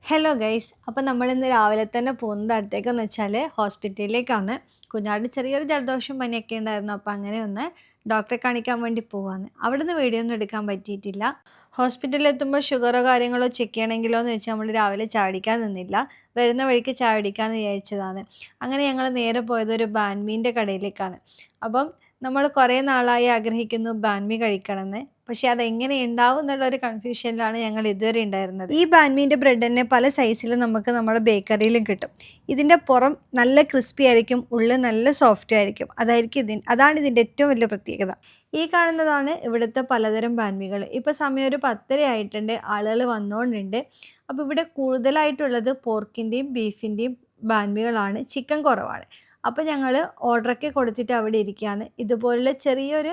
Hello guys. അപ്പോൾ നമ്മളിന്ന് രാവിലെ തന്നെ പോകുന്നത് അടുത്തേക്കെന്ന് വെച്ചാൽ ഹോസ്പിറ്റലിലേക്കാണ്. കുഞ്ഞാടിന് ചെറിയൊരു ജലദോഷം പനിയൊക്കെ ഉണ്ടായിരുന്നു. അപ്പോൾ അങ്ങനെ ഒന്ന് ഡോക്ടറെ കാണിക്കാൻ വേണ്ടി പോവാണ്. അവിടുന്ന് വീഡിയോ ഒന്നും എടുക്കാൻ പറ്റിയിട്ടില്ല. ഹോസ്പിറ്റലിൽ എത്തുമ്പോൾ ഷുഗറോ കാര്യങ്ങളോ ചെക്ക് ചെയ്യണമെങ്കിലോ എന്ന് വെച്ചാൽ നമ്മൾ രാവിലെ ചാടിക്കാൻ നിന്നില്ല. വരുന്ന വഴിക്ക് ചായ കുടിക്കാമെന്ന് വിചാരിച്ചതാണ്. അങ്ങനെ ഞങ്ങൾ നേരെ പോയത് ഒരു ബാൻമീൻ്റെ കടയിലേക്കാണ്. അപ്പം നമ്മൾ കുറേ നാളായി ആഗ്രഹിക്കുന്നു ബാൻമി കഴിക്കണമെന്ന്. പക്ഷെ അതെങ്ങനെ ഉണ്ടാവും എന്നുള്ളൊരു കൺഫ്യൂഷനിലാണ് ഞങ്ങൾ ഇതുവരെ ഉണ്ടായിരുന്നത്. ഈ ബാൻമീൻ്റെ ബ്രെഡ് തന്നെ പല സൈസിലും നമുക്ക് നമ്മുടെ ബേക്കറിയിലും കിട്ടും. ഇതിൻ്റെ പുറം നല്ല ക്രിസ്പി ആയിരിക്കും, ഉള്ളിൽ നല്ല സോഫ്റ്റ് ആയിരിക്കും. അതാണ് ഇതിൻ്റെ ഏറ്റവും വലിയ പ്രത്യേകത. ഈ കാണുന്നതാണ് ഇവിടുത്തെ പലതരം ബാൻമികൾ. ഇപ്പോൾ സമയം ഒരു 10:30 ആയിട്ടുണ്ട്, ആളുകൾ വന്നുകൊണ്ടുണ്ട്. അപ്പോൾ ഇവിടെ കൂടുതലായിട്ടുള്ളത് പോർക്കിൻ്റെയും ബീഫിൻ്റെയും ബാൻമികളാണ്, ചിക്കൻ കുറവാണ്. അപ്പോൾ ഞങ്ങൾ ഓർഡറൊക്കെ കൊടുത്തിട്ട് അവിടെ ഇരിക്കുകയാണ്. ഇതുപോലുള്ള ചെറിയൊരു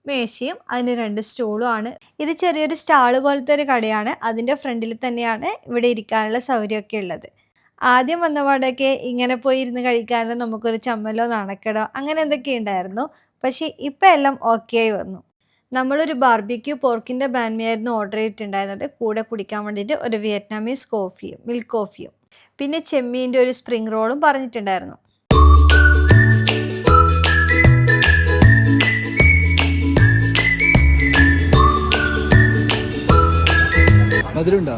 മേശയും അതിന് 2 സ്റ്റൂളും ആണ്. ഇത് ചെറിയൊരു സ്റ്റാള് പോലത്തെ ഒരു കടയാണ്. അതിൻ്റെ ഫ്രണ്ടിൽ തന്നെയാണ് ഇവിടെ ഇരിക്കാനുള്ള സൗകര്യമൊക്കെ ഉള്ളത്. ആദ്യം വന്നപാടൊക്കെ ഇങ്ങനെ പോയി ഇരുന്ന് കഴിക്കാനും നമുക്കൊരു ചമ്മലോ നാണക്കേടോ അങ്ങനെ എന്തൊക്കെ ഉണ്ടായിരുന്നു. പക്ഷേ ഇപ്പം എല്ലാം ഓക്കെ ആയി വന്നു. നമ്മളൊരു ബാർബിക്യൂ പോർക്കിൻ്റെ ബാൻമിയായിരുന്നു ഓർഡർ ചെയ്തിട്ടുണ്ടായിരുന്നത്. കൂടെ കുടിക്കാൻ വേണ്ടിയിട്ട് ഒരു വിയറ്റ്നാമീസ് കോഫിയും മിൽക്ക് കോഫിയും പിന്നെ ചെമ്മീൻ്റെ ഒരു സ്പ്രിംഗ് റോളും പറഞ്ഞിട്ടുണ്ടായിരുന്നു. മധുരമുണ്ടോ?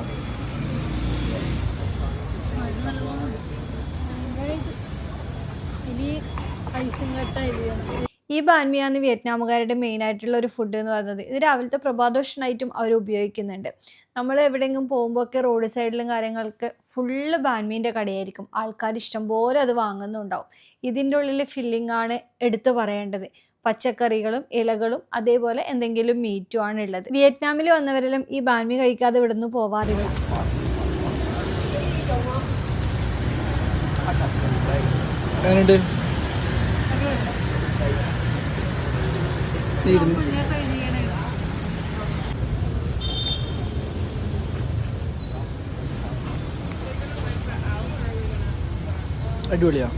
ഈ ബാൻമിയാണ് വിയറ്റ്നാമുകാരുടെ മെയിൻ ആയിട്ടുള്ള ഒരു ഫുഡ് എന്ന് പറയുന്നത്. ഇത് രാവിലത്തെ പ്രഭാതഭക്ഷണമായിട്ടും അവർ ഉപയോഗിക്കുന്നുണ്ട്. നമ്മൾ എവിടെയെങ്കിലും പോകുമ്പോൾ ഒക്കെ റോഡ് സൈഡിലും കാര്യങ്ങൾക്ക് ഫുള്ള് ബാൻമീൻ്റെ കടയായിരിക്കും. ആൾക്കാർ ഇഷ്ടംപോലെ അത് വാങ്ങുന്നുണ്ടാവും. ഇതിൻ്റെ ഉള്ളിൽ ഫില്ലിംഗ് ആണ് എടുത്തു പറയേണ്ടത്. പച്ചക്കറികളും ഇലകളും അതേപോലെ എന്തെങ്കിലും മീറ്റും ആണ് ഉള്ളത്. വിയറ്റ്നാമിൽ വന്നവരെല്ലാം ഈ ബാൻമി കഴിക്കാതെ ഇവിടുന്ന് പോവാറില്ല. എങ്ങനെയുണ്ട്? അടിപൊളിയാ.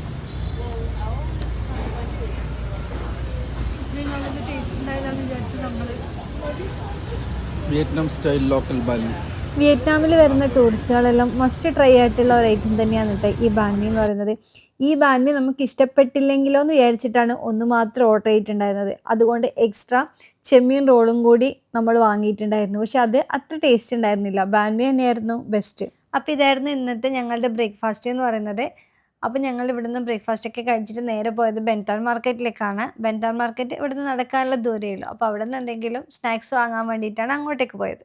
Vietnam style local banh mi. വിയറ്റ്നാമിൽ വരുന്ന ടൂറിസ്റ്റുകളെല്ലാം മസ്റ്റ് ട്രൈ ആയിട്ടുള്ള ഒരു ഐറ്റം തന്നെയാണ് കേട്ടോ ഈ ബാൻമി എന്ന് പറയുന്നത്. ഈ ബാൻമി നമുക്ക് ഇഷ്ടപ്പെട്ടില്ലെങ്കിലോ എന്ന് വിചാരിച്ചിട്ടാണ് ഒന്ന് മാത്രം ഓർഡർ ചെയ്തിട്ടുണ്ടായിരുന്നത്. അതുകൊണ്ട് എക്സ്ട്രാ ചെമ്മീൻ റോളും കൂടി നമ്മൾ വാങ്ങിയിട്ടുണ്ടായിരുന്നു. പക്ഷെ അത് അത്ര ടേസ്റ്റ് ഉണ്ടായിരുന്നില്ല. ബാൻമി തന്നെയായിരുന്നു ബെസ്റ്റ്. അപ്പോൾ ഇതായിരുന്നു ഇന്നത്തെ ഞങ്ങളുടെ ബ്രേക്ക്ഫാസ്റ്റ് എന്ന് പറയുന്നത്. അപ്പോൾ ഞങ്ങൾ ഇവിടുന്ന് ബ്രേക്ക്ഫാസ്റ്റൊക്കെ കഴിച്ചിട്ട് നേരെ പോയത് ബെൻറ്റാൻ മാർക്കറ്റിലേക്കാണ്. ബെൻറ്റാൻ മാർക്കറ്റ് ഇവിടുന്ന് നടക്കാനുള്ള ദൂരമേ ഉള്ളൂ. അപ്പോൾ അവിടെ നിന്ന് എന്തെങ്കിലും സ്നാക്സ് വാങ്ങാൻ വേണ്ടിയിട്ടാണ് അങ്ങോട്ടേക്ക് പോയത്.